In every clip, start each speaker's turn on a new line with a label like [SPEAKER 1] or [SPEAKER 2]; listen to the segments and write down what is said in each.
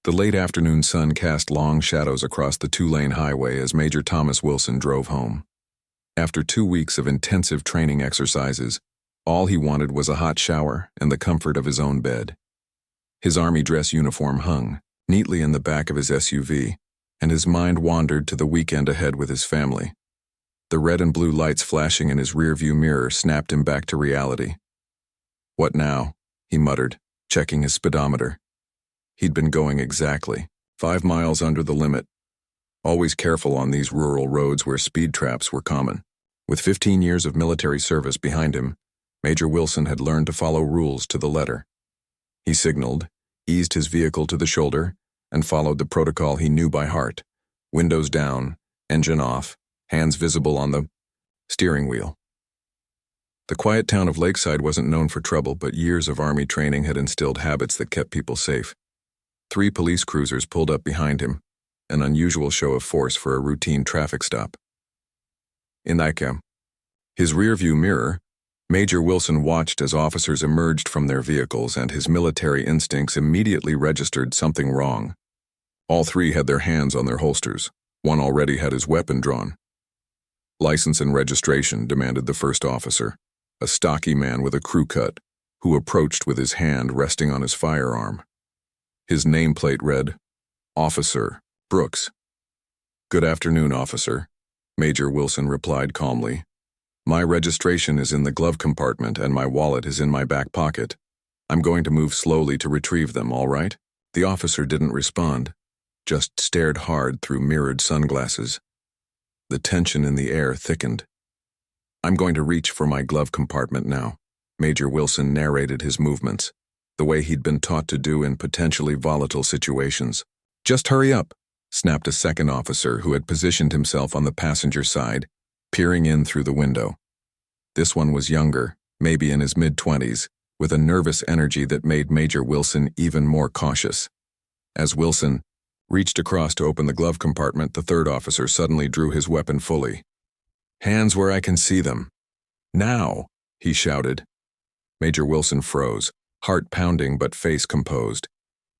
[SPEAKER 1] The late afternoon sun cast long shadows across the two-lane highway as Major Thomas Wilson drove home. After 2 weeks of intensive training exercises, all he wanted was a hot shower and the comfort of his own bed. His army dress uniform hung neatly in the back of his SUV, and his mind wandered to the weekend ahead with his family. The red and blue lights flashing in his rearview mirror snapped him back to reality. "What now?" he muttered, checking his speedometer. He'd been going exactly 5 miles under the limit, always careful on these rural roads where speed traps were common. With 15 years of military service behind him, Major Wilson had learned to follow rules to the letter. He signaled, eased his vehicle to the shoulder, and followed the protocol he knew by heart: windows down, engine off, hands visible on the steering wheel. The quiet town of Lakeside wasn't known for trouble, but years of Army training had instilled habits that kept people safe. 3 police cruisers pulled up behind him, an unusual show of force for a routine traffic stop. In his rearview mirror, Major Wilson watched as officers emerged from their vehicles, and his military instincts immediately registered something wrong. All 3 had their hands on their holsters. One already had his weapon drawn. "License and registration," demanded the first officer, a stocky man with a crew cut, who approached with his hand resting on his firearm. His nameplate read, "Officer Brooks." "Good afternoon, officer," Major Wilson replied calmly. "My registration is in the glove compartment and my wallet is in my back pocket. I'm going to move slowly to retrieve them, all right?" The officer didn't respond, just stared hard through mirrored sunglasses. The tension in the air thickened. "I'm going to reach for my glove compartment now," Major Wilson narrated his movements, the way he'd been taught to do in potentially volatile situations. "Just hurry up," snapped a second officer who had positioned himself on the passenger side, peering in through the window. This one was younger, maybe in his mid-20s, with a nervous energy that made Major Wilson even more cautious. As Wilson reached across to open the glove compartment, the third officer suddenly drew his weapon fully. "Hands where I can see them. Now," he shouted. Major Wilson froze, heart pounding but face composed.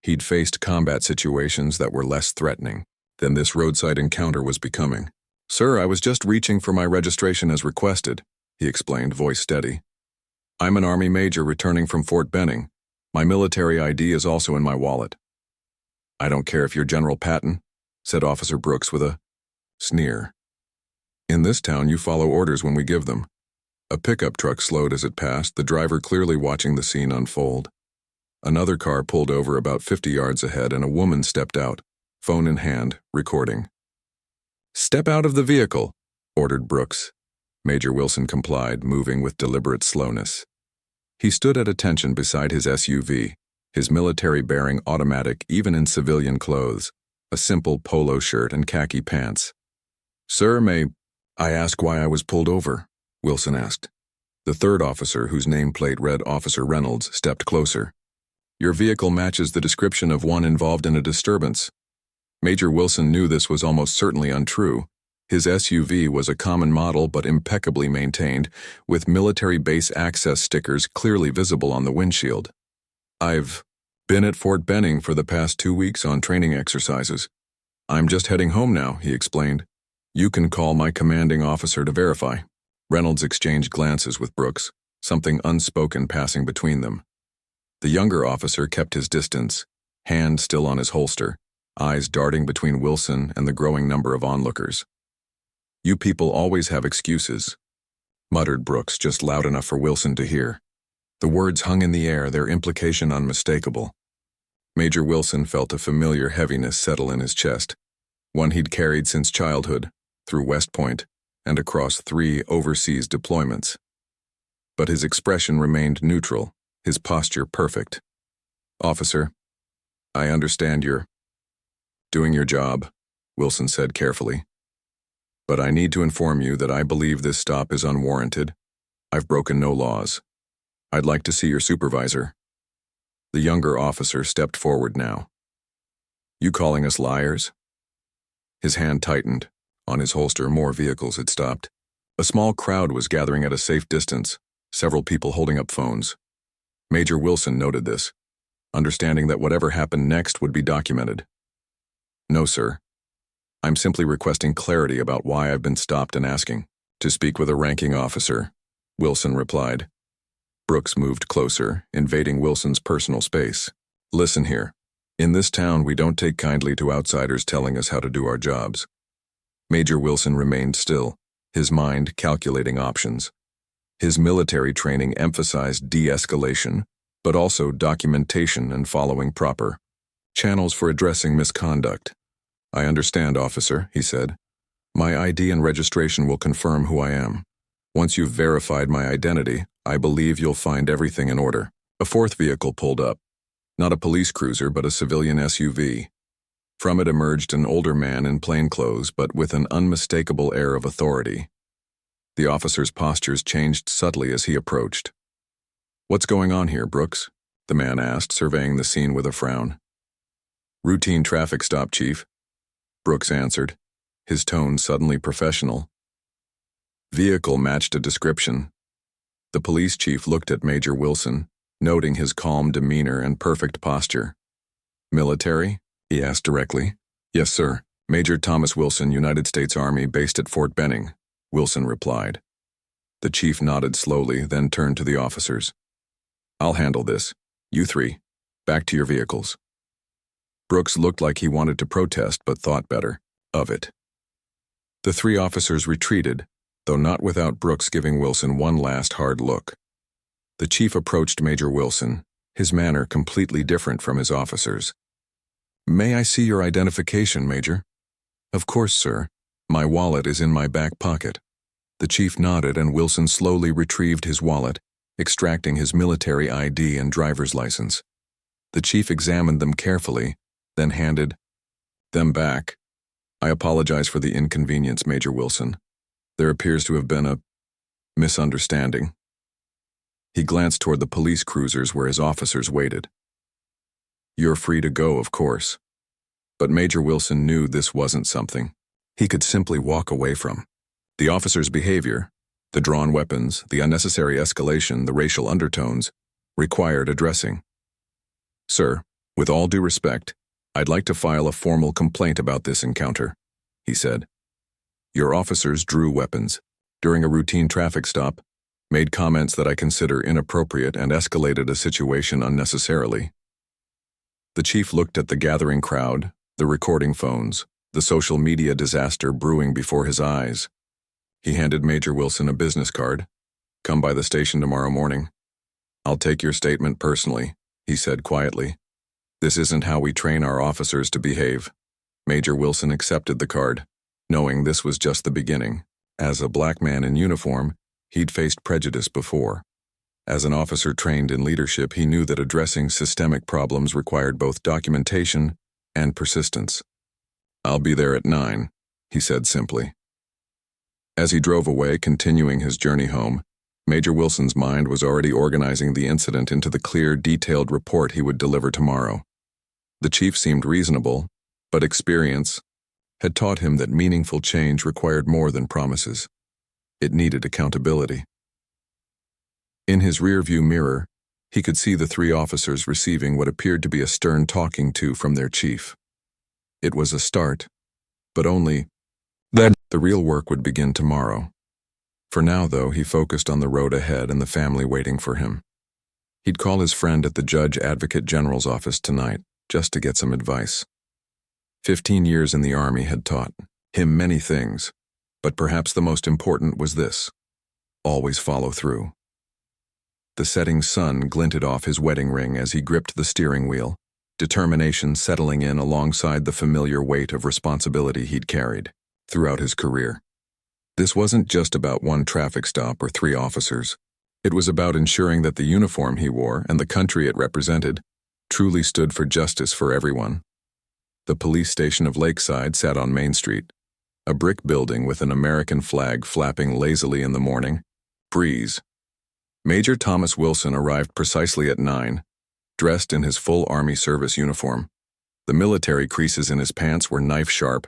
[SPEAKER 1] He'd faced combat situations that were less threatening than this roadside encounter was becoming. "Sir, I was just reaching for my registration as requested," he explained, voice steady. "I'm an Army major returning from Fort Benning. My military ID is also in my wallet." "I don't care if you're General Patton," said Officer Brooks with a sneer. "In this town, you follow orders when we give them." A pickup truck slowed as it passed, the driver clearly watching the scene unfold. Another car pulled over about 50 yards ahead, and a woman stepped out, phone in hand, recording. "Step out of the vehicle," ordered Brooks. Major Wilson complied, moving with deliberate slowness. He stood at attention beside his SUV, his military-bearing automatic even in civilian clothes, a simple polo shirt and khaki pants. "Sir, may I ask why I was pulled over?" Wilson asked. The third officer, whose nameplate read Officer Reynolds, stepped closer. "Your vehicle matches the description of one involved in a disturbance." Major Wilson knew this was almost certainly untrue. His SUV was a common model but impeccably maintained, with military base access stickers clearly visible on the windshield. "I've been at Fort Benning for the past 2 weeks on training exercises. I'm just heading home now," he explained. "You can call my commanding officer to verify." Reynolds exchanged glances with Brooks, something unspoken passing between them. The younger officer kept his distance, hand still on his holster, eyes darting between Wilson and the growing number of onlookers. "You people always have excuses," muttered Brooks, just loud enough for Wilson to hear. The words hung in the air, their implication unmistakable. Major Wilson felt a familiar heaviness settle in his chest, one he'd carried since childhood, through West Point, and across 3 overseas deployments. But his expression remained neutral, his posture perfect. "Officer, I understand you're doing your job," Wilson said carefully. "But I need to inform you that I believe this stop is unwarranted. I've broken no laws. I'd like to see your supervisor." The younger officer stepped forward now. "You calling us liars?" His hand tightened. On his holster, more vehicles had stopped. A small crowd was gathering at a safe distance, several people holding up phones. Major Wilson noted this. understanding that whatever happened next would be documented. "No, sir. I'm simply requesting clarity about why I've been stopped and asking to speak with a ranking officer," Wilson replied. Brooks moved closer, invading Wilson's personal space. "Listen here. In this town, we don't take kindly to outsiders telling us how to do our jobs." Major Wilson remained still, his mind calculating options. His military training emphasized de-escalation, but also documentation and following proper channels for addressing misconduct. "I understand, officer," he said. "My ID and registration will confirm who I am. Once you've verified my identity, I believe you'll find everything in order." A fourth vehicle pulled up. Not a police cruiser, but a civilian SUV. From it emerged an older man in plainclothes, but with an unmistakable air of authority. The officer's postures changed subtly as he approached. "What's going on here, Brooks?" the man asked, surveying the scene with a frown. "Routine traffic stop, Chief," Brooks answered, his tone suddenly professional. Vehicle matched a description. The police chief looked at Major Wilson, noting his calm demeanor and perfect posture. "Military?" he asked directly. "Yes, sir. Major Thomas Wilson, United States Army, based at Fort Benning," Wilson replied. The chief nodded slowly, then turned to the officers. "I'll handle this. You three, back to your vehicles." Brooks looked like he wanted to protest, but thought better of it. The three officers retreated, though not without Brooks giving Wilson one last hard look. The chief approached Major Wilson, his manner completely different from his officers. "May I see your identification, Major?" "Of course, sir. My wallet is in my back pocket." The chief nodded, and Wilson slowly retrieved his wallet, extracting his military ID and driver's license. The chief examined them carefully, then handed them back. "I apologize for the inconvenience, Major Wilson. There appears to have been a misunderstanding." He glanced toward the police cruisers where his officers waited. "You're free to go, of course." But Major Wilson knew this wasn't something he could simply walk away from. The officers' behavior, the drawn weapons, the unnecessary escalation, the racial undertones, required addressing. "Sir, with all due respect, I'd like to file a formal complaint about this encounter," he said. "Your officers drew weapons during a routine traffic stop, made comments that I consider inappropriate, and escalated a situation unnecessarily." The chief looked at the gathering crowd, the recording phones, the social media disaster brewing before his eyes. He handed Major Wilson a business card. "Come by the station tomorrow morning. I'll take your statement personally," he said quietly. "This isn't how we train our officers to behave." Major Wilson accepted the card, knowing this was just the beginning. As a black man in uniform, he'd faced prejudice before. As an officer trained in leadership, he knew that addressing systemic problems required both documentation and persistence. "I'll be there at 9, he said simply. As he drove away, continuing his journey home, Major Wilson's mind was already organizing the incident into the clear, detailed report he would deliver tomorrow. The chief seemed reasonable, but experience had taught him that meaningful change required more than promises. It needed accountability. In his rearview mirror, he could see the three officers receiving what appeared to be a stern talking to from their chief. It was a start, but only that the real work would begin tomorrow. For now, though, he focused on the road ahead and the family waiting for him. He'd call his friend at the Judge Advocate General's office tonight, just to get some advice. 15 years in the Army had taught him many things, but perhaps the most important was this: always follow through. The setting sun glinted off his wedding ring as he gripped the steering wheel, determination settling in alongside the familiar weight of responsibility he'd carried throughout his career. This wasn't just about one traffic stop or 3 officers. It was about ensuring that the uniform he wore and the country it represented truly stood for justice for everyone. The police station of Lakeside sat on Main Street, a brick building with an American flag flapping lazily in the morning breeze. Major Thomas Wilson arrived precisely at 9, dressed in his full Army service uniform. The military creases in his pants were knife-sharp,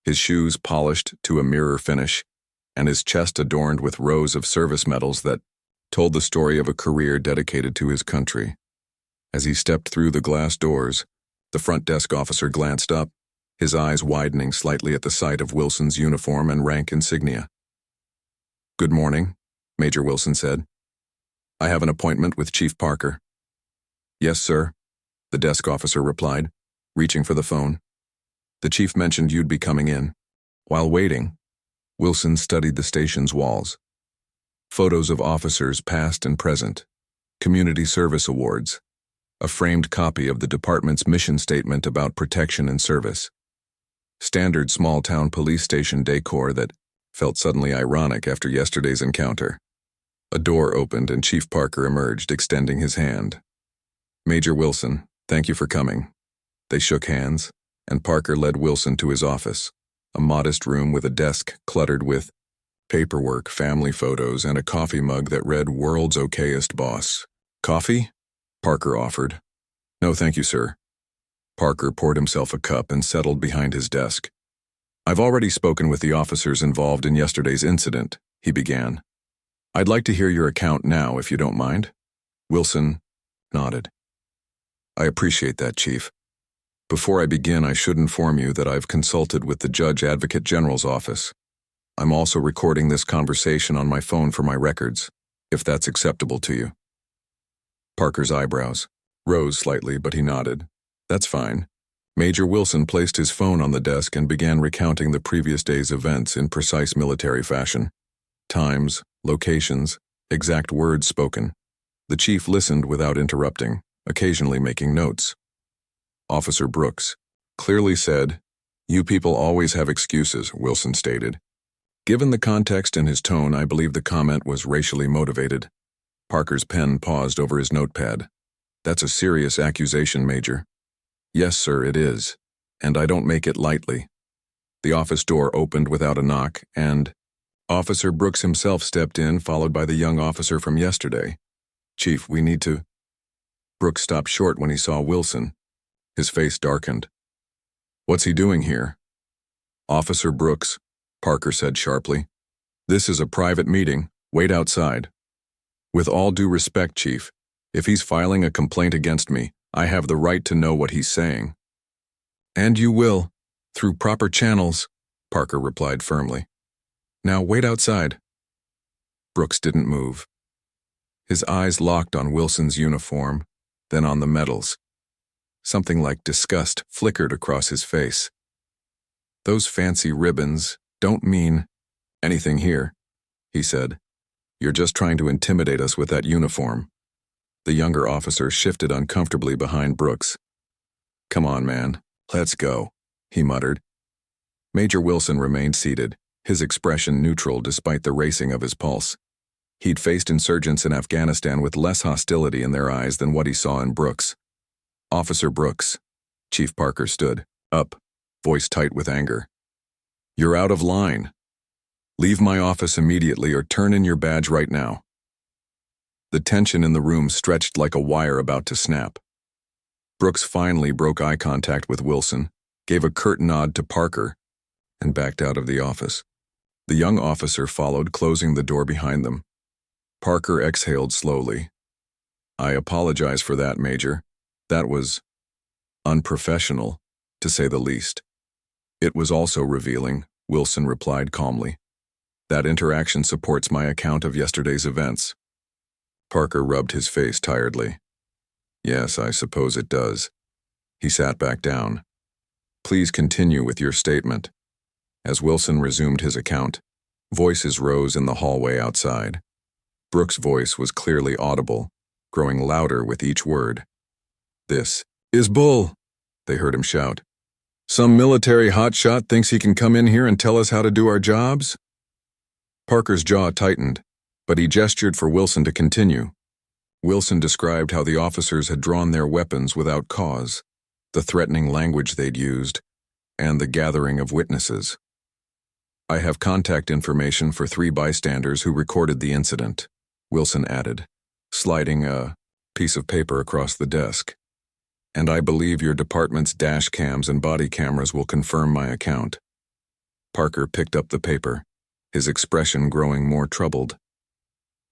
[SPEAKER 1] his shoes polished to a mirror finish, and his chest adorned with rows of service medals that told the story of a career dedicated to his country. As he stepped through the glass doors, the front desk officer glanced up, his eyes widening slightly at the sight of Wilson's uniform and rank insignia. "Good morning," Major Wilson said. "I have an appointment with Chief Parker." "Yes, sir," the desk officer replied, reaching for the phone. "The chief mentioned you'd be coming in." While waiting, Wilson studied the station's walls. Photos of officers past and present, community service awards, a framed copy of the department's mission statement about protection and service. Standard small-town police station decor that felt suddenly ironic after yesterday's encounter. A door opened and Chief Parker emerged, extending his hand. "Major Wilson, thank you for coming." They shook hands, and Parker led Wilson to his office, a modest room with a desk cluttered with paperwork, family photos, and a coffee mug that read "World's Okayest Boss." "Coffee?" Parker offered. "No, thank you, sir." Parker poured himself a cup and settled behind his desk. "I've already spoken with the officers involved in yesterday's incident," he began. "I'd like to hear your account now, if you don't mind." Wilson nodded. "I appreciate that, Chief. Before I begin, I should inform you that I've consulted with the Judge Advocate General's office. I'm also recording this conversation on my phone for my records, if that's acceptable to you." Parker's eyebrows rose slightly, but he nodded. "That's fine." Major Wilson placed his phone on the desk and began recounting the previous day's events in precise military fashion. Times, locations, exact words spoken. The chief listened without interrupting, occasionally making notes. Officer Brooks clearly said, "You people always have excuses," Wilson stated. Given the context and his tone, I believe the comment was racially motivated. Parker's pen paused over his notepad. "That's a serious accusation, Major." "Yes, sir, it is, and I don't make it lightly." The office door opened without a knock, and Officer Brooks himself stepped in, followed by the young officer from yesterday. "Chief, we need to—" Brooks stopped short when he saw Wilson. His face darkened. "What's he doing here?" "Officer Brooks," Parker said sharply. "This is a private meeting. Wait outside." "With all due respect, Chief, if he's filing a complaint against me, I have the right to know what he's saying." "And you will, through proper channels," Parker replied firmly. "Now wait outside." Brooks didn't move. His eyes locked on Wilson's uniform, then on the medals. Something like disgust flickered across his face. "Those fancy ribbons don't mean anything here," he said. "You're just trying to intimidate us with that uniform." The younger officer shifted uncomfortably behind Brooks. "Come on, man. Let's go," he muttered. Major Wilson remained seated, his expression neutral despite the racing of his pulse. He'd faced insurgents in Afghanistan with less hostility in their eyes than what he saw in Brooks. "Officer Brooks." Chief Parker stood up, voice tight with anger. "You're out of line. Leave my office immediately or turn in your badge right now." The tension in the room stretched like a wire about to snap. Brooks finally broke eye contact with Wilson, gave a curt nod to Parker, and backed out of the office. The young officer followed, closing the door behind them. Parker exhaled slowly. "I apologize for that, Major. That was unprofessional, to say the least." "It was also revealing," Wilson replied calmly. "That interaction supports my account of yesterday's events." Parker rubbed his face tiredly. "Yes, I suppose it does." He sat back down. "Please continue with your statement." As Wilson resumed his account, voices rose in the hallway outside. Brooks' voice was clearly audible, growing louder with each word. "This is bull," they heard him shout. "Some military hotshot thinks he can come in here and tell us how to do our jobs?" Parker's jaw tightened, but he gestured for Wilson to continue. Wilson described how the officers had drawn their weapons without cause, the threatening language they'd used, and the gathering of witnesses. "I have contact information for 3 bystanders who recorded the incident," Wilson added, sliding a piece of paper across the desk. "And I believe your department's dash cams and body cameras will confirm my account." Parker picked up the paper, his expression growing more troubled.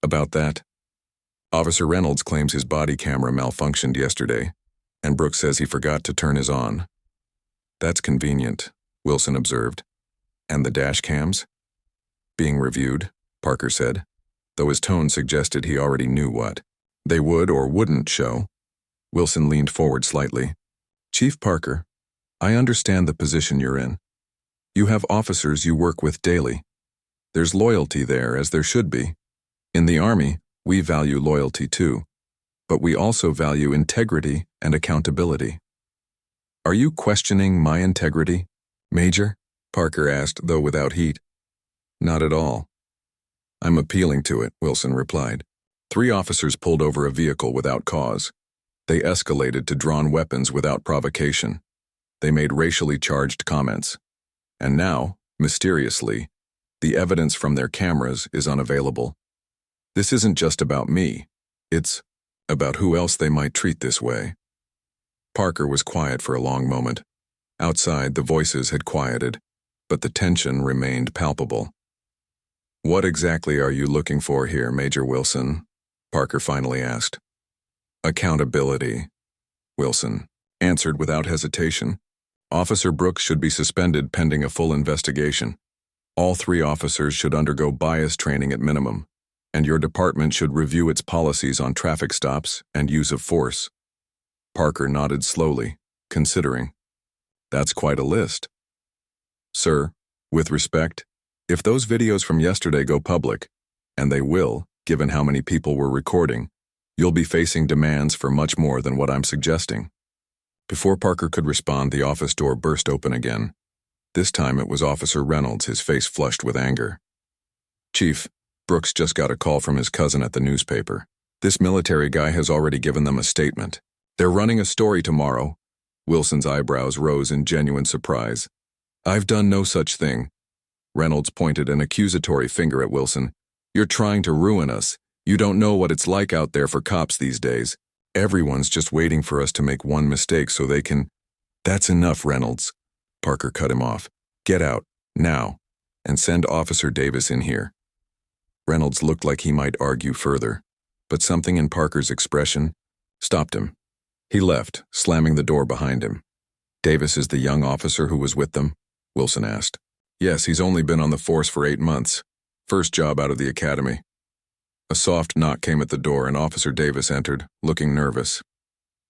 [SPEAKER 1] "About that?" Officer Reynolds claims his body camera malfunctioned yesterday, and Brooks says he forgot to turn his on. That's convenient, Wilson observed. And the dash cams? Being reviewed, Parker said, though his tone suggested he already knew what. They would or wouldn't show. Wilson leaned forward slightly. Chief Parker, I understand the position you're in. You have officers you work with daily. There's loyalty there, as there should be. In the Army, we value loyalty too, but we also value integrity and accountability. Are you questioning my integrity, Major? Parker asked, though without heat. Not at all. I'm appealing to it, Wilson replied. 3 officers pulled over a vehicle without cause. They escalated to drawn weapons without provocation. They made racially charged comments. And now, mysteriously, the evidence from their cameras is unavailable. This isn't just about me. It's about who else they might treat this way. Parker was quiet for a long moment. Outside, the voices had quieted, but the tension remained palpable. What exactly are you looking for here, Major Wilson? Parker finally asked. Accountability, Wilson answered without hesitation. Officer Brooks should be suspended pending a full investigation. All 3 officers should undergo bias training at minimum, and your department should review its policies on traffic stops and use of force. Parker nodded slowly, considering. That's quite a list. Sir, with respect, if those videos from yesterday go public, and they will, given how many people were recording, you'll be facing demands for much more than what I'm suggesting. Before Parker could respond, the office door burst open again. This time it was Officer Reynolds, his face flushed with anger. Chief, Brooks just got a call from his cousin at the newspaper. This military guy has already given them a statement. They're running a story tomorrow. Wilson's eyebrows rose in genuine surprise. I've done no such thing. Reynolds pointed an accusatory finger at Wilson. You're trying to ruin us. You don't know what it's like out there for cops these days. Everyone's just waiting for us to make one mistake so they can... That's enough, Reynolds. Parker cut him off. Get out, now, and send Officer Davis in here. Reynolds looked like he might argue further, but something in Parker's expression stopped him. He left, slamming the door behind him. Davis is the young officer who was with them? Wilson asked. Yes, he's only been on the force for 8 months. First job out of the academy. A soft knock came at the door and Officer Davis entered, looking nervous.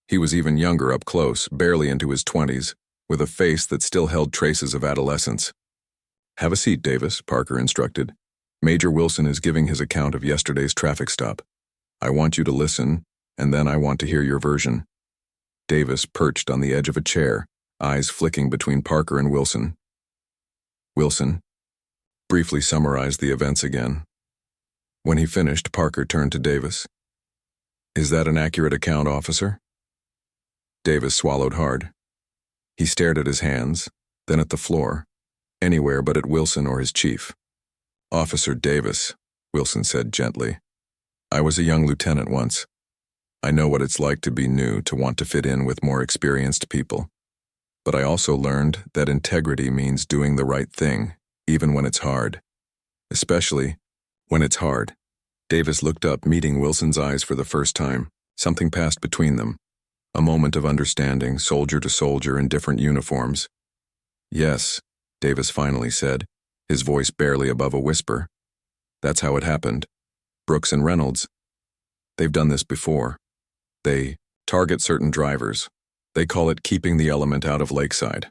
[SPEAKER 1] He was even younger up close, barely into his 20s, with a face that still held traces of adolescence. Have a seat, Davis, Parker instructed. Major Wilson is giving his account of yesterday's traffic stop. I want you to listen, and then I want to hear your version. Davis perched on the edge of a chair, eyes flicking between Parker and Wilson. Wilson briefly summarized the events again. When he finished, Parker turned to Davis. Is that an accurate account, officer? Davis swallowed hard. He stared at his hands, then at the floor, anywhere but at Wilson or his chief. Officer Davis, Wilson said gently. I was a young lieutenant once. I know what it's like to be new, to want to fit in with more experienced people. But I also learned that integrity means doing the right thing, even when it's hard. Especially when it's hard. Davis looked up, meeting Wilson's eyes for the first time. Something passed between them. A moment of understanding, soldier to soldier in different uniforms. Yes, Davis finally said, his voice barely above a whisper. That's how it happened. Brooks and Reynolds. They've done this before. They target certain drivers. They call it keeping the element out of Lakeside.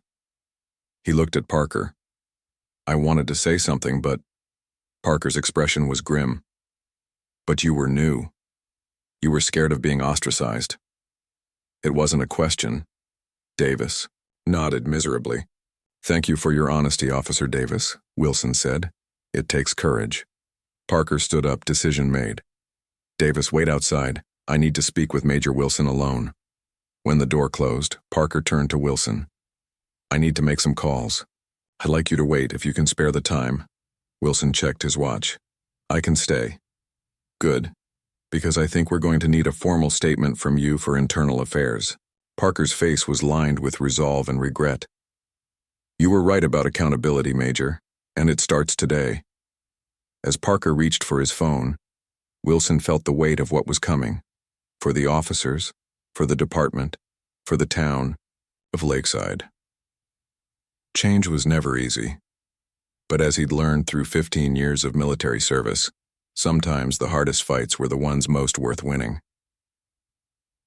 [SPEAKER 1] He looked at Parker. I wanted to say something, but Parker's expression was grim. But you were new. You were scared of being ostracized. It wasn't a question. Davis nodded miserably. Thank you for your honesty, Officer Davis, Wilson said. It takes courage. Parker stood up, decision made. Davis, wait outside. I need to speak with Major Wilson alone. When the door closed, Parker turned to Wilson. I need to make some calls. I'd like you to wait if you can spare the time. Wilson checked his watch. I can stay. Good. Because I think we're going to need a formal statement from you for internal affairs. Parker's face was lined with resolve and regret. You were right about accountability, Major, and it starts today. As Parker reached for his phone, Wilson felt the weight of what was coming. For the officers, for the department, for the town of Lakeside. Change was never easy. But as he'd learned through 15 years of military service, sometimes the hardest fights were the ones most worth winning.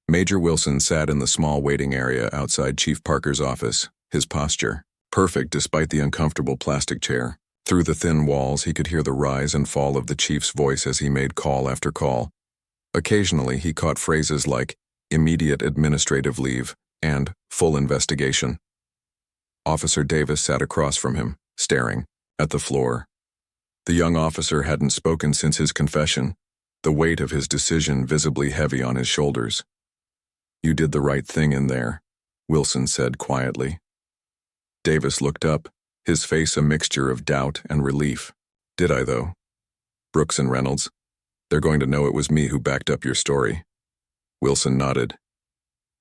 [SPEAKER 1] Major Wilson sat in the small waiting area outside Chief Parker's office, his posture perfect despite the uncomfortable plastic chair. Through the thin walls, he could hear the rise and fall of the chief's voice as he made call after call. Occasionally, he caught phrases like immediate administrative leave and full investigation. Officer Davis sat across from him, staring at the floor. The young officer hadn't spoken since his confession, the weight of his decision visibly heavy on his shoulders. "You did the right thing in there," Wilson said quietly. Davis looked up, his face a mixture of doubt and relief. "Did I, though? Brooks and Reynolds, they're going to know it was me who backed up your story." Wilson nodded.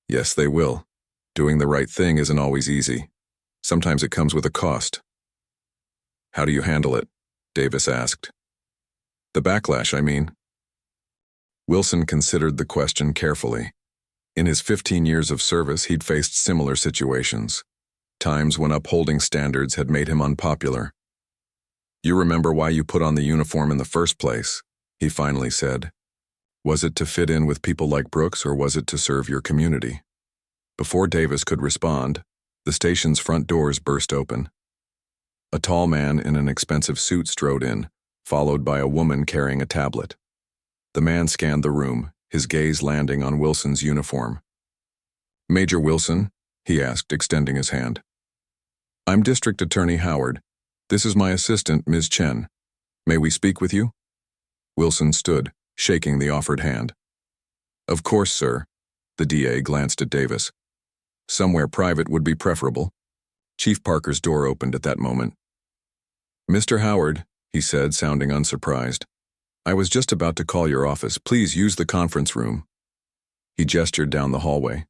[SPEAKER 1] "Yes, they will. Doing the right thing isn't always easy. Sometimes it comes with a cost." "How do you handle it?" Davis asked. "The backlash, I mean." Wilson considered the question carefully. In his 15 years of service, he'd faced similar situations. Times when upholding standards had made him unpopular. "You remember why you put on the uniform in the first place," he finally said. "Was it to fit in with people like Brooks, or was it to serve your community?" Before Davis could respond, the station's front doors burst open. A tall man in an expensive suit strode in, followed by a woman carrying a tablet. The man scanned the room, his gaze landing on Wilson's uniform. "Major Wilson?" he asked, extending his hand. "I'm District Attorney Howard. This is my assistant, Ms. Chen. May we speak with you?" Wilson stood, shaking the offered hand. "Of course, sir." The DA glanced at Davis. "Somewhere private would be preferable." Chief Parker's door opened at that moment. "Mr. Howard," he said, sounding unsurprised, "I was just about to call your office. Please use the conference room." He gestured down the hallway.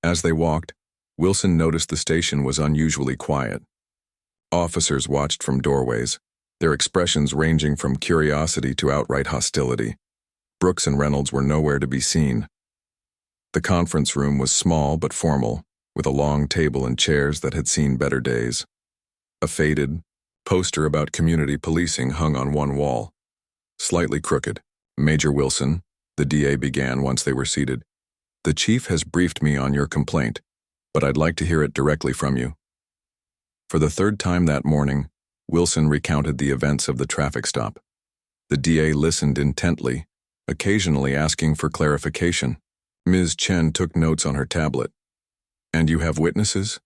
[SPEAKER 1] As they walked, Wilson noticed the station was unusually quiet. Officers watched from doorways, their expressions ranging from curiosity to outright hostility. Brooks and Reynolds were nowhere to be seen. The conference room was small but formal, with a long table and chairs that had seen better days. A faded poster about community policing hung on one wall. Slightly crooked. "Major Wilson," the DA began once they were seated, "the chief has briefed me on your complaint, but I'd like to hear it directly from you." For the third time that morning, Wilson recounted the events of the traffic stop. The DA listened intently, occasionally asking for clarification. Ms. Chen took notes on her tablet. "And you have witnesses?"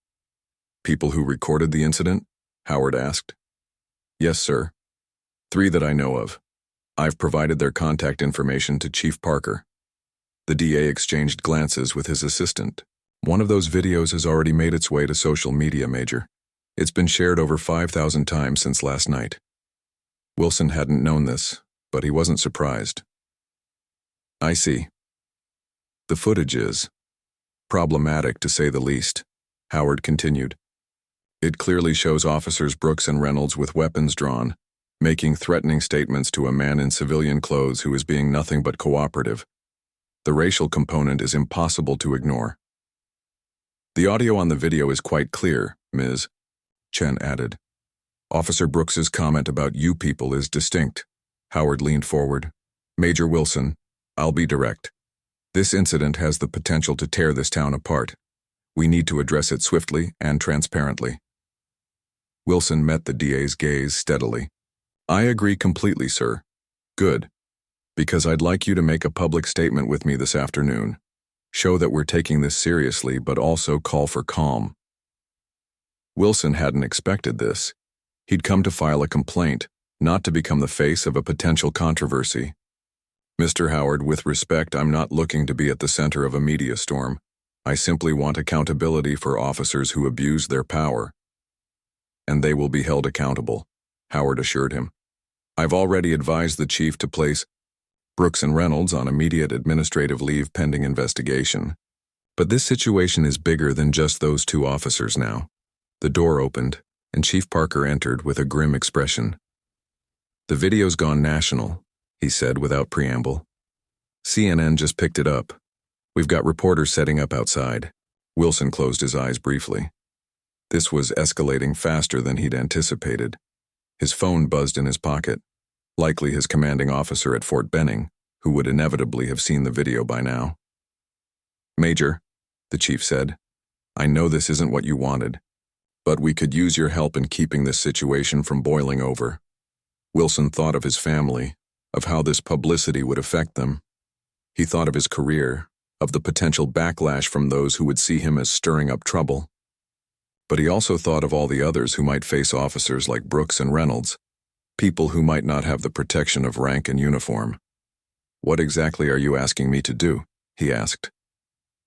[SPEAKER 1] "People who recorded the incident?" Howard asked. "Yes, sir. 3 that I know of. I've provided their contact information to Chief Parker." The DA exchanged glances with his assistant. "One of those videos has already made its way to social media, Major. It's been shared over 5,000 times since last night." Wilson hadn't known this, but he wasn't surprised. "I see. The footage is problematic, to say the least," Howard continued. "It clearly shows officers Brooks and Reynolds with weapons drawn, making threatening statements to a man in civilian clothes who is being nothing but cooperative. The racial component is impossible to ignore." "The audio on the video is quite clear, Ms. Chen added. "Officer Brooks's comment about you people is distinct." Howard leaned forward. "Major Wilson, I'll be direct. This incident has the potential to tear this town apart. We need to address it swiftly and transparently." Wilson met the DA's gaze steadily. "I agree completely, sir." "Good. Because I'd like you to make a public statement with me this afternoon. Show that we're taking this seriously, but also call for calm." Wilson hadn't expected this. He'd come to file a complaint, not to become the face of a potential controversy. "Mr. Howard, with respect, I'm not looking to be at the center of a media storm. I simply want accountability for officers who abuse their power." "And they will be held accountable," Howard assured him. "I've already advised the chief to place Brooks and Reynolds on immediate administrative leave pending investigation. But this situation is bigger than just those 2 officers now." The door opened, and Chief Parker entered with a grim expression. "The video's gone national," he said without preamble. CNN just picked it up. We've got reporters setting up outside. Wilson closed his eyes briefly. This was escalating faster than he'd anticipated. His phone buzzed in his pocket, likely his commanding officer at Fort Benning, who would inevitably have seen the video by now. "Major," the chief said, "I know this isn't what you wanted, but we could use your help in keeping this situation from boiling over." Wilson thought of his family, of how this publicity would affect them. He thought of his career, of the potential backlash from those who would see him as stirring up trouble. But he also thought of all the others who might face officers like Brooks and Reynolds, people who might not have the protection of rank and uniform. "What exactly are you asking me to do?" he asked.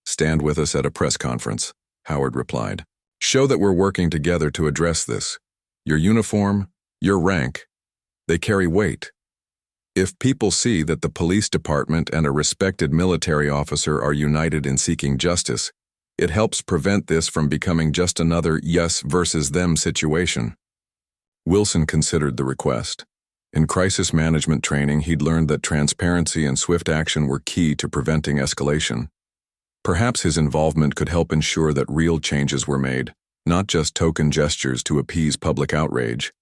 [SPEAKER 1] "Stand with us at a press conference," Howard replied. "Show that we're working together to address this. Your uniform, your rank, they carry weight. If people see that the police department and a respected military officer are united in seeking justice, it helps prevent this from becoming just another us versus them situation." Wilson considered the request. In crisis management training, he'd learned that transparency and swift action were key to preventing escalation. Perhaps his involvement could help ensure that real changes were made, not just token gestures to appease public outrage.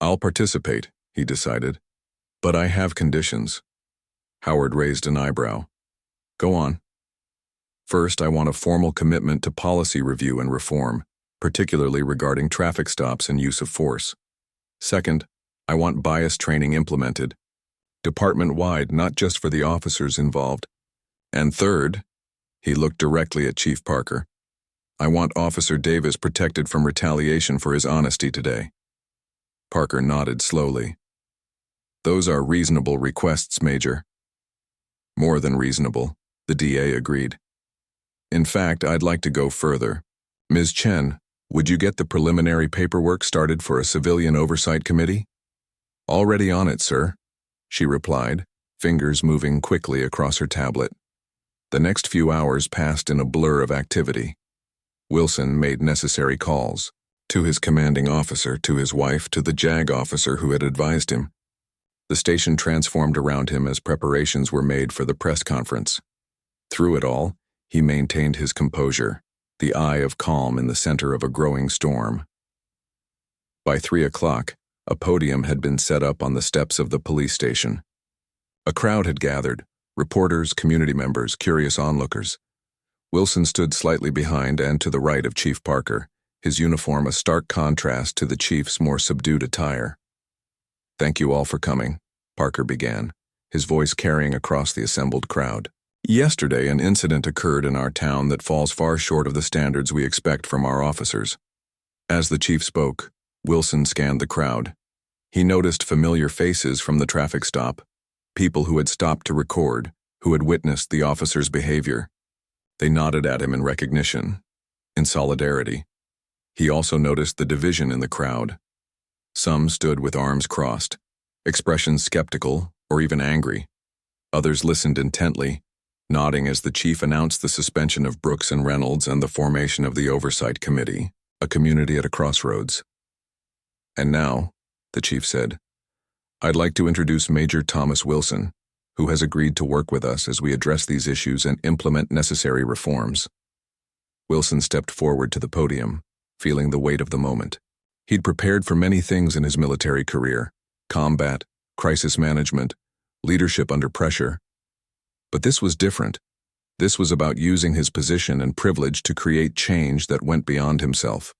[SPEAKER 1] "I'll participate," he decided, "but I have conditions." Howard raised an eyebrow. "Go on." "First, I want a formal commitment to policy review and reform, particularly regarding traffic stops and use of force. Second, I want bias training implemented, department-wide, not just for the officers involved. And third," he looked directly at Chief Parker, "I want Officer Davis protected from retaliation for his honesty today." Parker nodded slowly. "Those are reasonable requests, Major." "More than reasonable," the DA agreed. "In fact, I'd like to go further. Ms. Chen, would you get the preliminary paperwork started for a civilian oversight committee?" "Already on it, sir," she replied, fingers moving quickly across her tablet. The next few hours passed in a blur of activity. Wilson made necessary calls, to his commanding officer, to his wife, to the JAG officer who had advised him. The station transformed around him as preparations were made for the press conference. Through it all, he maintained his composure, the eye of calm in the center of a growing storm. By 3 o'clock, a podium had been set up on the steps of the police station. A crowd had gathered, reporters, community members, curious onlookers. Wilson stood slightly behind and to the right of Chief Parker, his uniform a stark contrast to the chief's more subdued attire. "Thank you all for coming," Parker began, his voice carrying across the assembled crowd. "Yesterday, an incident occurred in our town that falls far short of the standards we expect from our officers." As the chief spoke, Wilson scanned the crowd. He noticed familiar faces from the traffic stop, people who had stopped to record, who had witnessed the officer's behavior. They nodded at him in recognition, in solidarity. He also noticed the division in the crowd. Some stood with arms crossed, expressions skeptical or even angry. Others listened intently, nodding as the chief announced the suspension of Brooks and Reynolds and the formation of the Oversight Committee, a community at a crossroads. "And now," the chief said, "I'd like to introduce Major Thomas Wilson, who has agreed to work with us as we address these issues and implement necessary reforms." Wilson stepped forward to the podium, feeling the weight of the moment. He'd prepared for many things in his military career: combat, crisis management, leadership under pressure. But this was different. This was about using his position and privilege to create change that went beyond himself.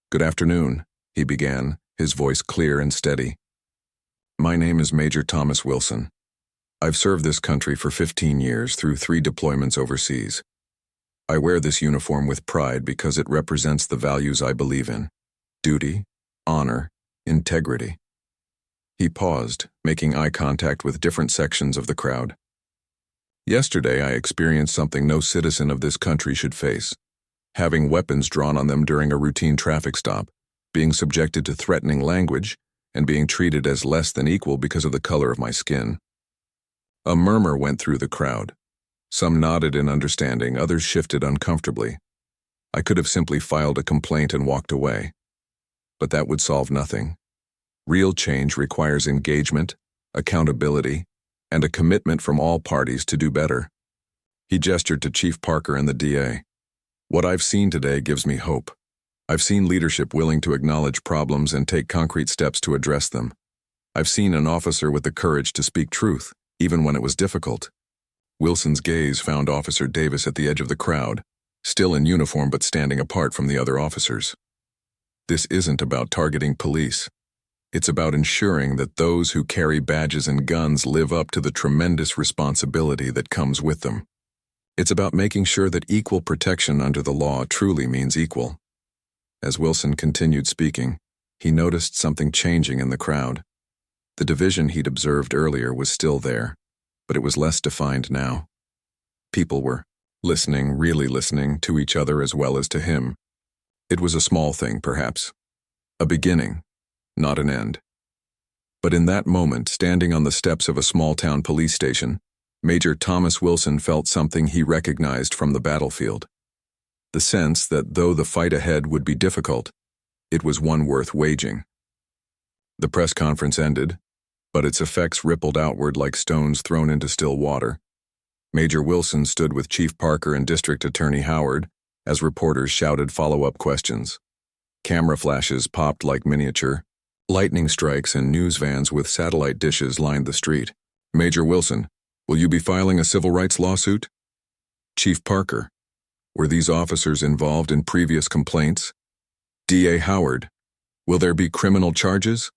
[SPEAKER 1] "Good afternoon," he began, his voice clear and steady. "My name is Major Thomas Wilson. I've served this country for 15 years through 3 deployments overseas. I wear this uniform with pride because it represents the values I believe in: duty, honor, integrity." He paused, making eye contact with different sections of the crowd. "Yesterday, I experienced something no citizen of this country should face: having weapons drawn on them during a routine traffic stop, being subjected to threatening language, and being treated as less than equal because of the color of my skin." A murmur went through the crowd. Some nodded in understanding, others shifted uncomfortably. I could have simply filed a complaint and walked away. But that would solve nothing. Real change requires engagement, accountability, and a commitment from all parties to do better. He gestured to Chief Parker and the DA. What I've seen today gives me hope. I've seen leadership willing to acknowledge problems and take concrete steps to address them. I've seen an officer with the courage to speak truth, even when it was difficult. Wilson's gaze found Officer Davis at the edge of the crowd, still in uniform but standing apart from the other officers. This isn't about targeting police. It's about ensuring that those who carry badges and guns live up to the tremendous responsibility that comes with them. It's about making sure that equal protection under the law truly means equal. As Wilson continued speaking, he noticed something changing in the crowd. The division he'd observed earlier was still there, but it was less defined now. People were listening, really listening, to each other as well as to him. It was a small thing, perhaps. A beginning, not an end. But in that moment, standing on the steps of a small-town police station, Major Thomas Wilson felt something he recognized from the battlefield. The sense that though the fight ahead would be difficult, it was one worth waging. The press conference ended, but its effects rippled outward like stones thrown into still water. Major Wilson stood with Chief Parker and District Attorney Howard as reporters shouted follow-up questions. Camera flashes popped like miniature. Lightning strikes and news vans with satellite dishes lined the street. Major Wilson, will you be filing a civil rights lawsuit? Chief Parker, were these officers involved in previous complaints? DA Howard, will there be criminal charges?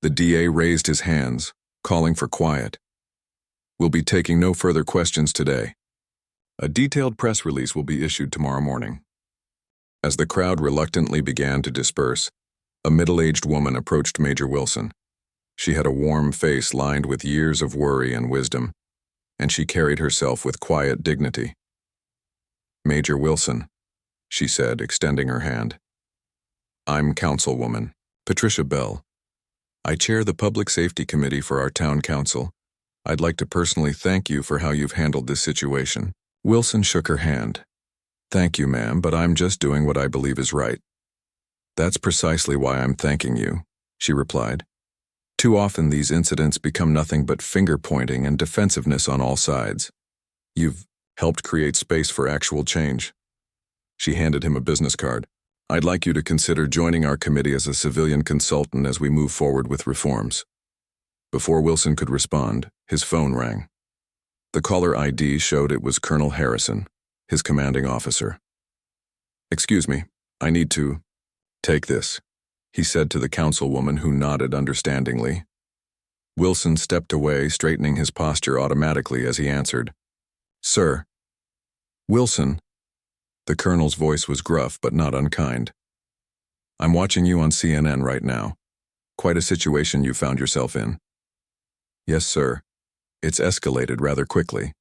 [SPEAKER 1] The DA raised his hands, calling for quiet. We'll be taking no further questions today. A detailed press release will be issued tomorrow morning. As the crowd reluctantly began to disperse, a middle-aged woman approached Major Wilson. She had a warm face lined with years of worry and wisdom, and she carried herself with quiet dignity. Major Wilson, she said, extending her hand. I'm Councilwoman Patricia Bell. I chair the Public Safety Committee for our town council. I'd like to personally thank you for how you've handled this situation. Wilson shook her hand. Thank you, ma'am, but I'm just doing what I believe is right. That's precisely why I'm thanking you, she replied. Too often these incidents become nothing but finger-pointing and defensiveness on all sides. You've helped create space for actual change. She handed him a business card. I'd like you to consider joining our committee as a civilian consultant as we move forward with reforms. Before Wilson could respond, his phone rang. The caller ID showed it was Colonel Harrison, his commanding officer. Excuse me, I need to take this, he said to the councilwoman who nodded understandingly. Wilson stepped away, straightening his posture automatically as he answered. Sir. Wilson. The colonel's voice was gruff but not unkind. I'm watching you on CNN right now. Quite a situation you found yourself in. Yes, sir. It's escalated rather quickly.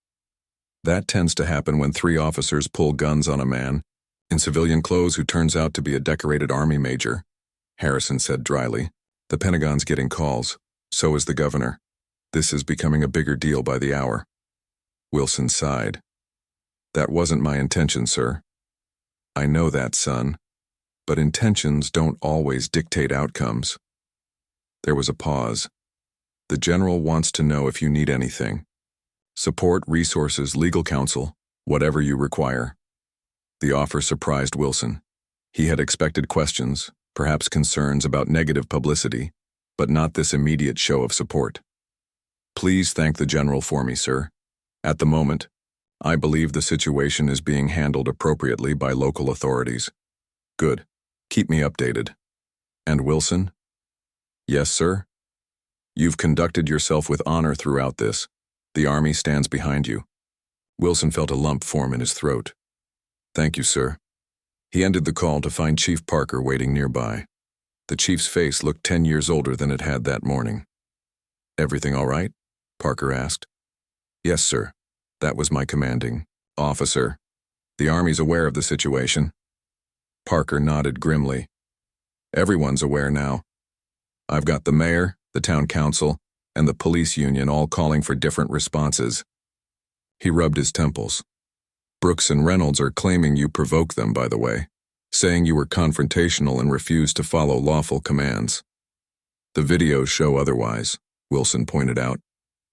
[SPEAKER 1] That tends to happen when 3 officers pull guns on a man in civilian clothes who turns out to be a decorated Army major, Harrison said dryly. The Pentagon's getting calls. So is the governor. This is becoming a bigger deal by the hour. Wilson sighed. That wasn't my intention, sir. I know that, son. But intentions don't always dictate outcomes. There was a pause. The general wants to know if you need anything. Support, resources, legal counsel, whatever you require. The offer surprised Wilson. He had expected questions, perhaps concerns about negative publicity, but not this immediate show of support. Please thank the general for me, sir. At the moment, I believe the situation is being handled appropriately by local authorities. Good. Keep me updated. And Wilson? Yes, sir? You've conducted yourself with honor throughout this. The Army stands behind you. Wilson felt a lump form in his throat. Thank you, sir. He ended the call to find Chief Parker waiting nearby. The chief's face looked 10 years older than it had that morning. Everything all right? Parker asked. Yes, sir. That was my commanding officer. The Army's aware of the situation. Parker nodded grimly. Everyone's aware now. I've got the mayor, the town council, and the police union all calling for different responses. He rubbed his temples. Brooks and Reynolds are claiming you provoked them, by the way, saying you were confrontational and refused to follow lawful commands. The videos show otherwise, Wilson pointed out.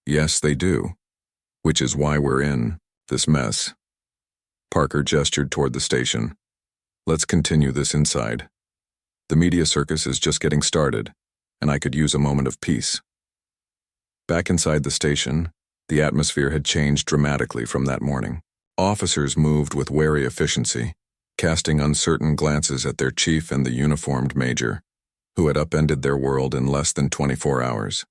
[SPEAKER 1] Yes, they do. Which is why we're in this mess. Parker gestured toward the station. Let's continue this inside. The media circus is just getting started, and I could use a moment of peace. Back inside the station, the atmosphere had changed dramatically from that morning. Officers moved with wary efficiency, casting uncertain glances at their chief and the uniformed major, who had upended their world in less than 24 hours.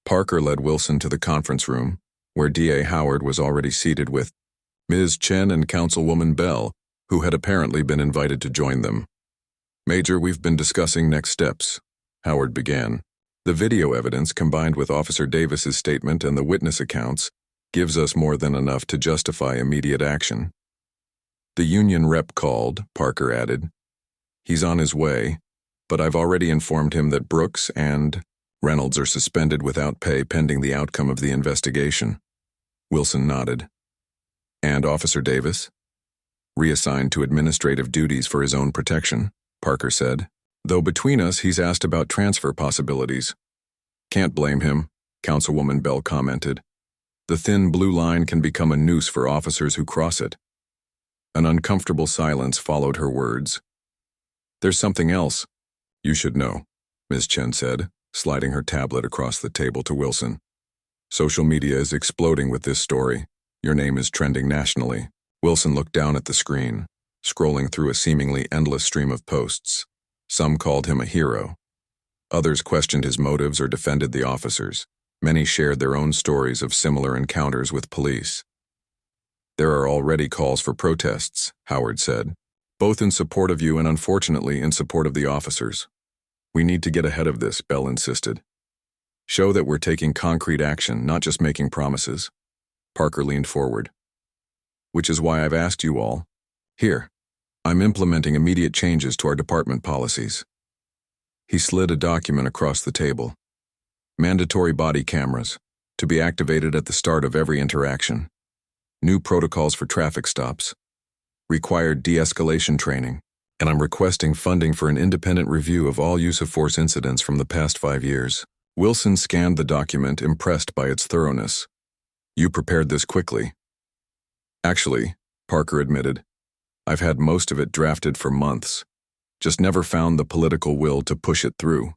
[SPEAKER 1] Parker led Wilson to the conference room, where D.A. Howard was already seated with Ms. Chen and Councilwoman Bell, who had apparently been invited to join them. Major, we've been discussing next steps, Howard began. The video evidence, combined with Officer Davis's statement and the witness accounts, gives us more than enough to justify immediate action. The union rep called, Parker added. He's on his way, but I've already informed him that Brooks and Reynolds are suspended without pay pending the outcome of the investigation. Wilson nodded. And Officer Davis? Reassigned to administrative duties for his own protection, Parker said. Though between us, he's asked about transfer possibilities. Can't blame him, Councilwoman Bell commented. The thin blue line can become a noose for officers who cross it. An uncomfortable silence followed her words. There's something else you should know, Ms. Chen said, sliding her tablet across the table to Wilson. Social media is exploding with this story. Your name is trending nationally. Wilson looked down at the screen, scrolling through a seemingly endless stream of posts. Some called him a hero. Others questioned his motives or defended the officers. Many shared their own stories of similar encounters with police. There are already calls for protests, Howard said, both in support of you and unfortunately in support of the officers. We need to get ahead of this, Bell insisted. Show that we're taking concrete action, not just making promises. Parker leaned forward. Which is why I've asked you all. Here, I'm implementing immediate changes to our department policies. He slid a document across the table. Mandatory body cameras, to be activated at the start of every interaction. New protocols for traffic stops. Required de-escalation training. And I'm requesting funding for an independent review of all use of force incidents from the past 5 years. Wilson scanned the document, impressed by its thoroughness. You prepared this quickly. Actually, Parker admitted, I've had most of it drafted for months, just never found the political will to push it through.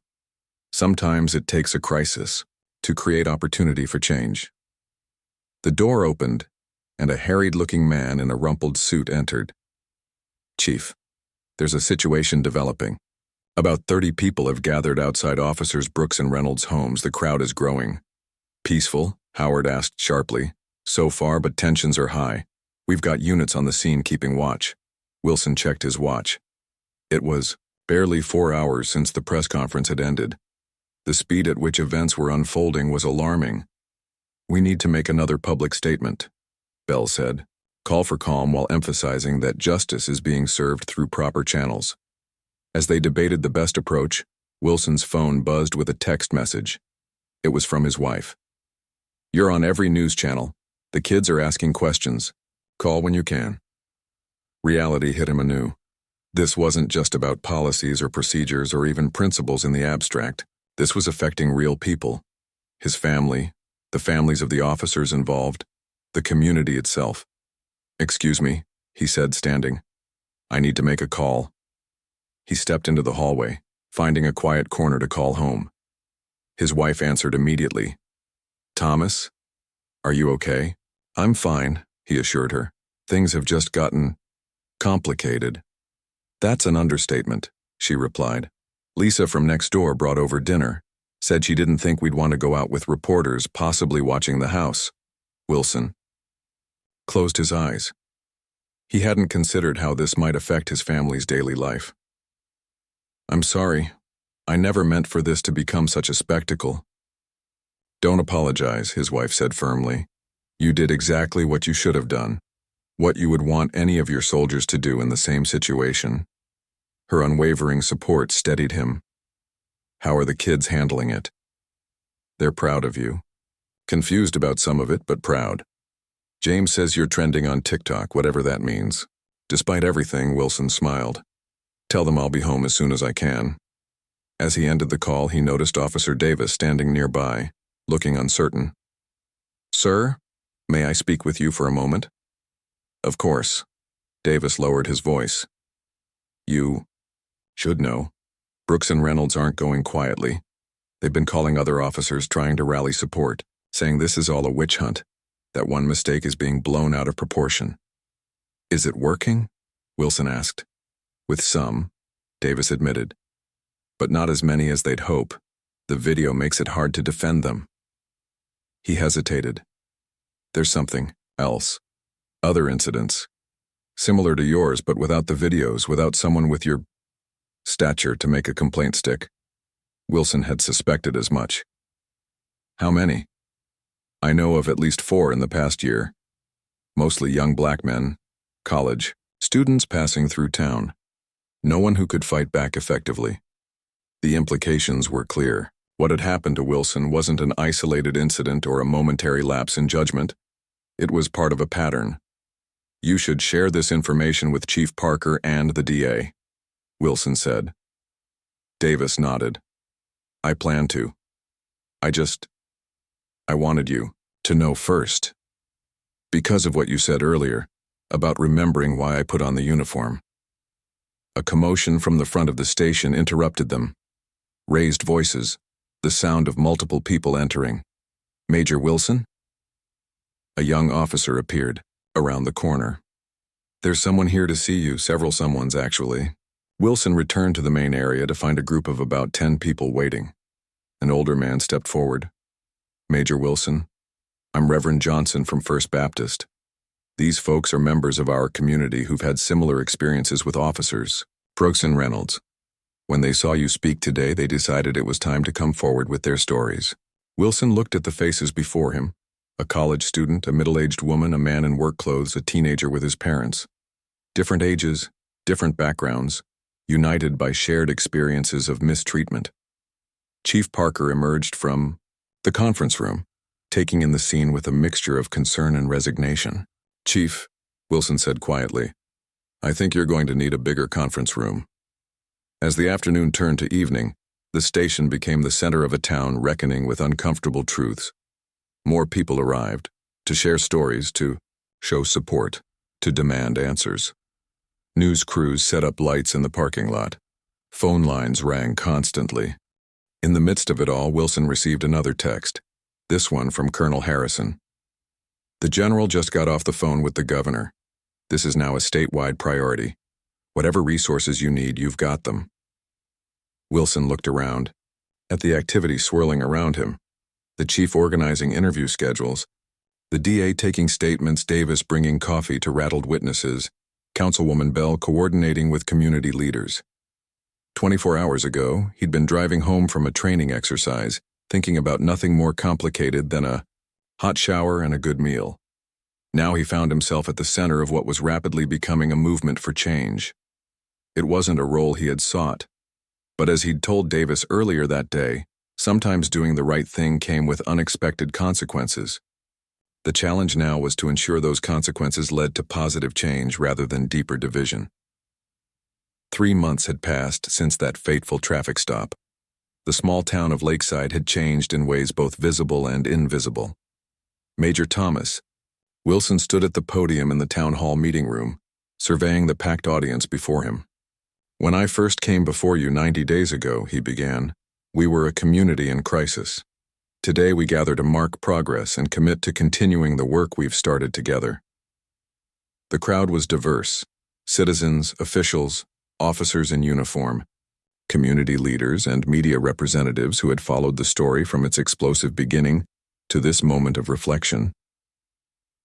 [SPEAKER 1] Sometimes it takes a crisis to create opportunity for change. The door opened, and a harried-looking man in a rumpled suit entered. Chief, there's a situation developing. About 30 people have gathered outside Officers Brooks and Reynolds' homes. The crowd is growing. Peaceful? Howard asked sharply. So far, but tensions are high. We've got units on the scene keeping watch. Wilson checked his watch. It was barely 4 hours since the press conference had ended. The speed at which events were unfolding was alarming. We need to make another public statement, Bell said. Call for calm while emphasizing that justice is being served through proper channels. As they debated the best approach, Wilson's phone buzzed with a text message. It was from his wife. You're on every news channel. The kids are asking questions. Call when you can. Reality hit him anew. This wasn't just about policies or procedures or even principles in the abstract. This was affecting real people. His family, the families of the officers involved, the community itself. Excuse me, he said, standing. I need to make a call. He stepped into the hallway, finding a quiet corner to call home. His wife answered immediately. Thomas? Are you okay? I'm fine, he assured her. Things have just gotten complicated. That's an understatement, she replied. Lisa from next door brought over dinner. Said she didn't think we'd want to go out with reporters possibly watching the house. Wilson closed his eyes. He hadn't considered how this might affect his family's daily life. I'm sorry. I never meant for this to become such a spectacle. Don't apologize, his wife said firmly. You did exactly what you should have done. What you would want any of your soldiers to do in the same situation. Her unwavering support steadied him. How are the kids handling it? They're proud of you. Confused about some of it, but proud. James says you're trending on TikTok, whatever that means. Despite everything, Wilson smiled. Tell them I'll be home as soon as I can. As he ended the call, he noticed Officer Davis standing nearby, looking uncertain. "Sir, may I speak with you for a moment?" "Of course." Davis lowered his voice. "You should know. Brooks and Reynolds aren't going quietly. They've been calling other officers trying to rally support, saying this is all a witch hunt, that one mistake is being blown out of proportion." "Is it working?" Wilson asked. "With some," Davis admitted. "But not as many as they'd hope. The video makes it hard to defend them." He hesitated. "There's something else. Other incidents. Similar to yours, but without the videos, without someone with your stature to make a complaint stick." Wilson had suspected as much. "How many?" "I know of at least 4 in the past year. Mostly young black men, college, students passing through town. No one who could fight back effectively." The implications were clear. What had happened to Wilson wasn't an isolated incident or a momentary lapse in judgment. It was part of a pattern. "You should share this information with Chief Parker and the DA," Wilson said. Davis nodded. "I plan to. I wanted you to know first. Because of what you said earlier, about remembering why I put on the uniform." A commotion from the front of the station interrupted them. Raised voices, the sound of multiple people entering. "Major Wilson?" A young officer appeared, around the corner. "There's someone here to see you, several someones actually." Wilson returned to the main area to find a group of about 10 people waiting. An older man stepped forward. "Major Wilson, I'm Reverend Johnson from First Baptist. These folks are members of our community who've had similar experiences with officers, Brooks and Reynolds. When they saw you speak today, they decided it was time to come forward with their stories." Wilson looked at the faces before him. A college student, a middle-aged woman, a man in work clothes, a teenager with his parents. Different ages, different backgrounds, united by shared experiences of mistreatment. Chief Parker emerged from the conference room, taking in the scene with a mixture of concern and resignation. "Chief," Wilson said quietly, "I think you're going to need a bigger conference room." As the afternoon turned to evening, the station became the center of a town reckoning with uncomfortable truths. More people arrived, to share stories, to show support, to demand answers. News crews set up lights in the parking lot. Phone lines rang constantly. In the midst of it all, Wilson received another text, this one from Colonel Harrison. "The general just got off the phone with the governor. This is now a statewide priority. Whatever resources you need, you've got them." Wilson looked around, at the activity swirling around him, the chief organizing interview schedules, the DA taking statements, Davis bringing coffee to rattled witnesses, Councilwoman Bell coordinating with community leaders. 24 hours ago, he'd been driving home from a training exercise, thinking about nothing more complicated than a hot shower and a good meal. Now he found himself at the center of what was rapidly becoming a movement for change. It wasn't a role he had sought, but as he'd told Davis earlier that day, sometimes doing the right thing came with unexpected consequences. The challenge now was to ensure those consequences led to positive change rather than deeper division. 3 months had passed since that fateful traffic stop. The small town of Lakeside had changed in ways both visible and invisible. Major Thomas, Wilson stood at the podium in the town hall meeting room, surveying the packed audience before him. "When I first came before you 90 days ago," he began, "we were a community in crisis. Today we gather to mark progress and commit to continuing the work we've started together." The crowd was diverse: citizens, officials, officers in uniform, community leaders, and media representatives who had followed the story from its explosive beginning to this moment of reflection.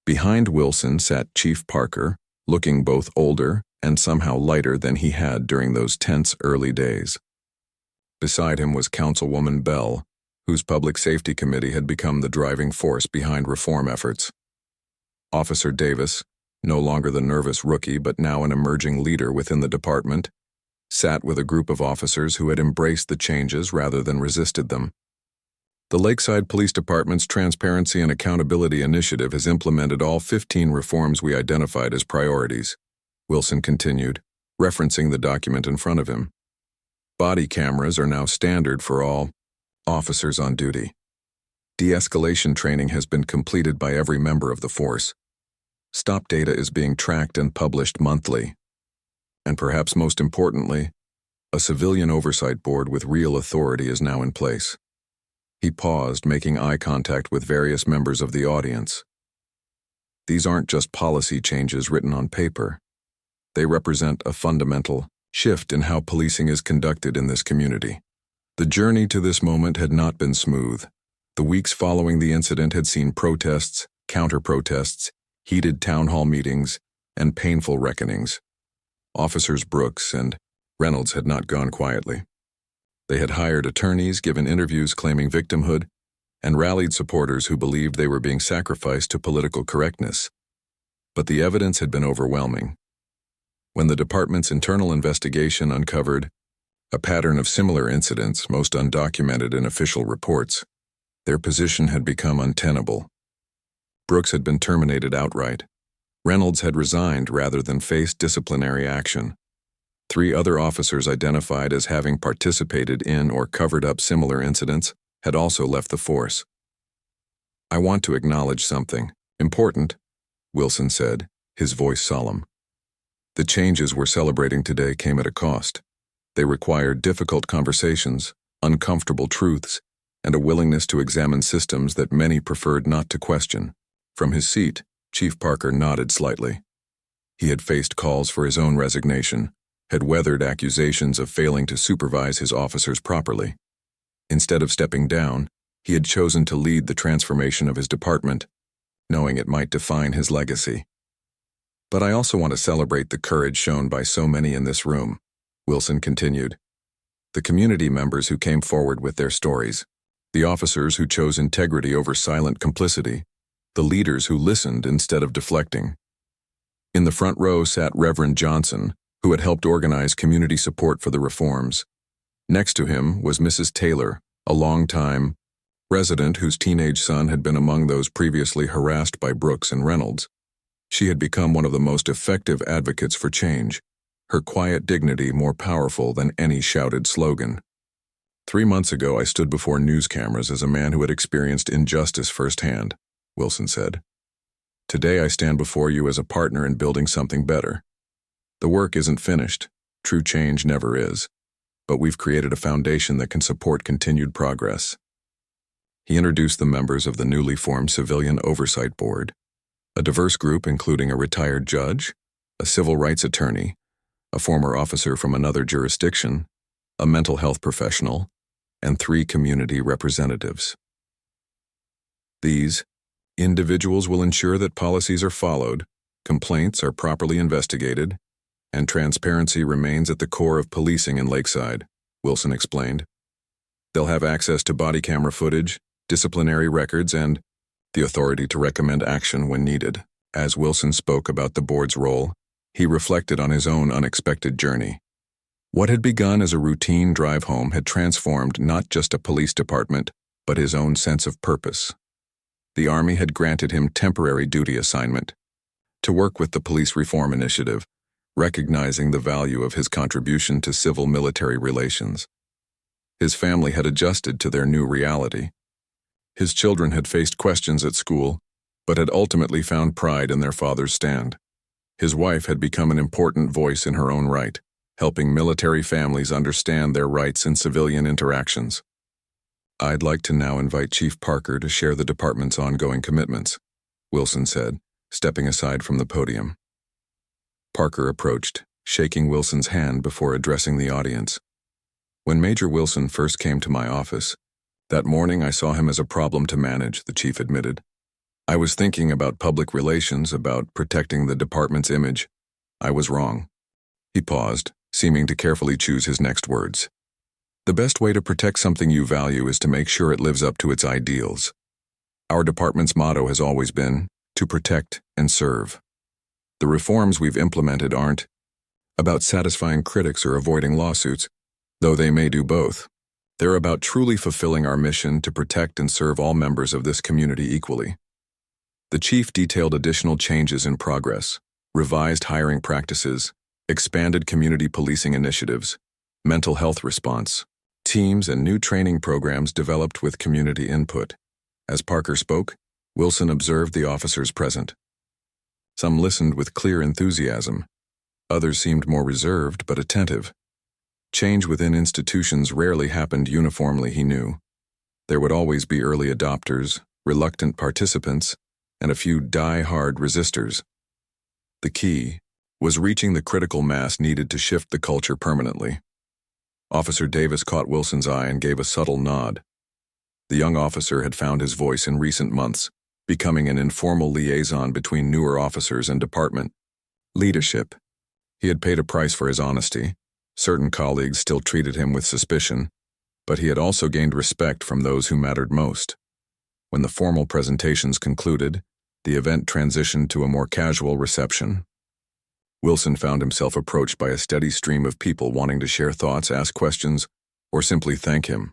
[SPEAKER 1] Behind Wilson sat Chief Parker, looking both older and somehow lighter than he had during those tense early days. Beside him was Councilwoman Bell, whose Public Safety Committee had become the driving force behind reform efforts. Officer Davis, no longer the nervous rookie but now an emerging leader within the department, sat with a group of officers who had embraced the changes rather than resisted them. The Lakeside Police Department's Transparency and Accountability Initiative has implemented all 15 reforms we identified as priorities, Wilson continued, referencing the document in front of him. Body cameras are now standard for all officers on duty. De-escalation training has been completed by every member of the force. Stop data is being tracked and published monthly. And perhaps most importantly, a civilian oversight board with real authority is now in place. He paused, making eye contact with various members of the audience. These aren't just policy changes written on paper. They represent a fundamental shift in how policing is conducted in this community. The journey to this moment had not been smooth. The weeks following the incident had seen protests, counter-protests, heated town hall meetings, and painful reckonings. Officers Brooks and Reynolds had not gone quietly. They had hired attorneys, given interviews claiming victimhood, and rallied supporters who believed they were being sacrificed to political correctness. But the evidence had been overwhelming. When the department's internal investigation uncovered a pattern of similar incidents, most undocumented in official reports, their position had become untenable. Brooks had been terminated outright. Reynolds had resigned rather than face disciplinary action. 3 other officers identified as having participated in or covered up similar incidents had also left the force. "I want to acknowledge something important," Wilson said, his voice solemn. "The changes we're celebrating today came at a cost. They required difficult conversations, uncomfortable truths, and a willingness to examine systems that many preferred not to question." From his seat, Chief Parker nodded slightly. He had faced calls for his own resignation, had weathered accusations of failing to supervise his officers properly. Instead of stepping down, he had chosen to lead the transformation of his department, knowing it might define his legacy. "But I also want to celebrate the courage shown by so many in this room," Wilson continued. "The community members who came forward with their stories, the officers who chose integrity over silent complicity, the leaders who listened instead of deflecting." In the front row sat Reverend Johnson, who had helped organize community support for the reforms. Next to him was Mrs. Taylor, a longtime resident whose teenage son had been among those previously harassed by Brooks and Reynolds. She had become one of the most effective advocates for change, her quiet dignity more powerful than any shouted slogan. "3 months ago, I stood before news cameras as a man who had experienced injustice firsthand," Wilson said. "Today, I stand before you as a partner in building something better. The work isn't finished. True change never is. But we've created a foundation that can support continued progress." He introduced the members of the newly formed Civilian Oversight Board, a diverse group including a retired judge, a civil rights attorney, a former officer from another jurisdiction, a mental health professional, and 3 community representatives. These individuals will ensure that policies are followed, complaints are properly investigated, and transparency remains at the core of policing in Lakeside, Wilson explained. "They'll have access to body camera footage, disciplinary records, and the authority to recommend action when needed." As Wilson spoke about the board's role, he reflected on his own unexpected journey. What had begun as a routine drive home had transformed not just a police department, but his own sense of purpose. The Army had granted him temporary duty assignment to work with the Police Reform Initiative, recognizing the value of his contribution to civil-military relations. His family had adjusted to their new reality. His children had faced questions at school, but had ultimately found pride in their father's stand. His wife had become an important voice in her own right, helping military families understand their rights in civilian interactions. "I'd like to now invite Chief Parker to share the department's ongoing commitments," Wilson said, stepping aside from the podium. Parker approached, shaking Wilson's hand before addressing the audience. "When Major Wilson first came to my office, that morning I saw him as a problem to manage," the chief admitted. "I was thinking about public relations, about protecting the department's image. I was wrong." He paused, seeming to carefully choose his next words. "The best way to protect something you value is to make sure it lives up to its ideals. Our department's motto has always been, to protect and serve. The reforms we've implemented aren't about satisfying critics or avoiding lawsuits, though they may do both. They're about truly fulfilling our mission to protect and serve all members of this community equally." The chief detailed additional changes in progress, revised hiring practices, expanded community policing initiatives, mental health response, teams, and new training programs developed with community input. As Parker spoke, Wilson observed the officers present. Some listened with clear enthusiasm. Others seemed more reserved but attentive. Change within institutions rarely happened uniformly, he knew. There would always be early adopters, reluctant participants, and a few die-hard resistors. The key was reaching the critical mass needed to shift the culture permanently. Officer Davis caught Wilson's eye and gave a subtle nod. The young officer had found his voice in recent months, becoming an informal liaison between newer officers and department leadership. He had paid a price for his honesty. Certain colleagues still treated him with suspicion, but he had also gained respect from those who mattered most. When the formal presentations concluded, the event transitioned to a more casual reception. Wilson found himself approached by a steady stream of people wanting to share thoughts, ask questions, or simply thank him.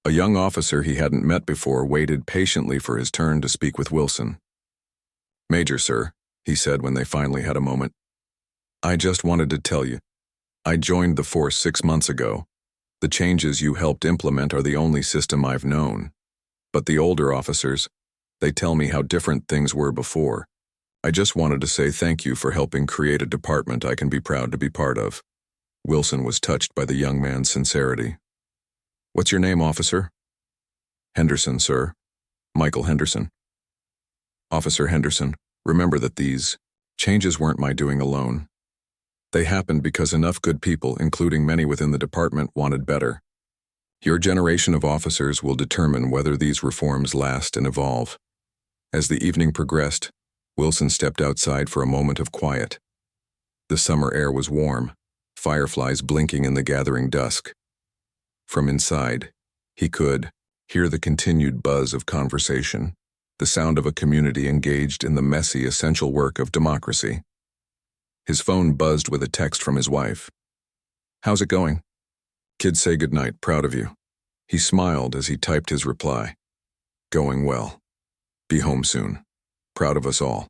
[SPEAKER 1] A young officer he hadn't met before waited patiently for his turn to speak with Wilson. "Major, sir," he said when they finally had a moment, "I just wanted to tell you, I joined the force 6 months ago. The changes you helped implement are the only system I've known. But the older officers, they tell me how different things were before. I just wanted to say thank you for helping create a department I can be proud to be part of." Wilson was touched by the young man's sincerity. "What's your name, officer?" "Henderson, sir. Michael Henderson." "Officer Henderson, remember that these changes weren't my doing alone. They happened because enough good people, including many within the department, wanted better. Your generation of officers will determine whether these reforms last and evolve." As the evening progressed, Wilson stepped outside for a moment of quiet. The summer air was warm, fireflies blinking in the gathering dusk. From inside, he could hear the continued buzz of conversation, the sound of a community engaged in the messy, essential work of democracy. His phone buzzed with a text from his wife. "How's it going?" "Kids say goodnight, proud of you." He smiled as he typed his reply. "Going well. Be home soon. Proud of us all."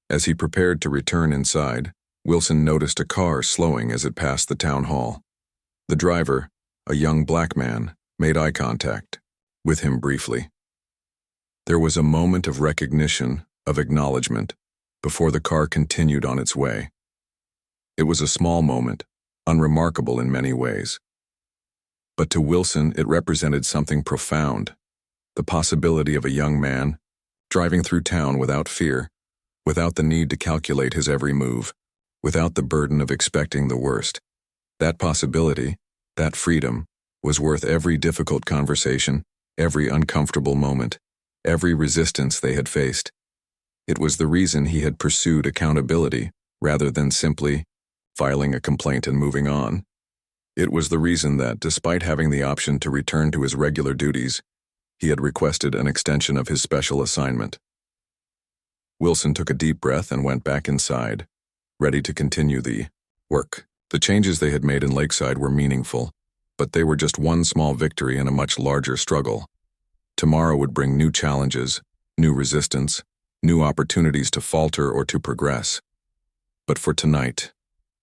[SPEAKER 1] As he prepared to return inside, Wilson noticed a car slowing as it passed the town hall. The driver, a young black man, made eye contact with him briefly. There was a moment of recognition, of acknowledgement, before the car continued on its way. It was a small moment, unremarkable in many ways. But to Wilson, it represented something profound. The possibility of a young man driving through town without fear, without the need to calculate his every move, without the burden of expecting the worst. That possibility, that freedom, was worth every difficult conversation, every uncomfortable moment, every resistance they had faced. It was the reason he had pursued accountability rather than simply filing a complaint and moving on. It was the reason that, despite having the option to return to his regular duties, he had requested an extension of his special assignment. Wilson took a deep breath and went back inside, ready to continue the work. The changes they had made in Lakeside were meaningful, but they were just one small victory in a much larger struggle. Tomorrow would bring new challenges, new resistance, new opportunities to falter or to progress. But for tonight,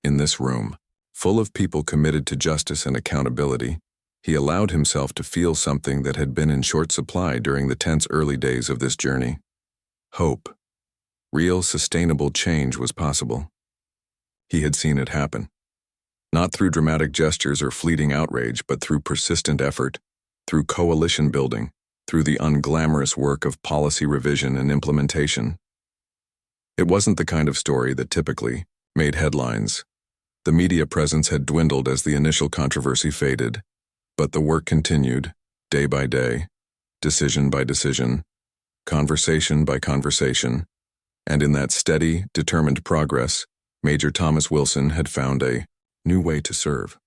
[SPEAKER 1] in this room, full of people committed to justice and accountability, he allowed himself to feel something that had been in short supply during the tense early days of this journey. Hope. Real, sustainable change was possible. He had seen it happen. Not through dramatic gestures or fleeting outrage, but through persistent effort, through coalition building, through the unglamorous work of policy revision and implementation. It wasn't the kind of story that typically made headlines. The media presence had dwindled as the initial controversy faded, but the work continued, day by day, decision by decision, conversation by conversation, and in that steady, determined progress, Major Thomas Wilson had found a new way to serve.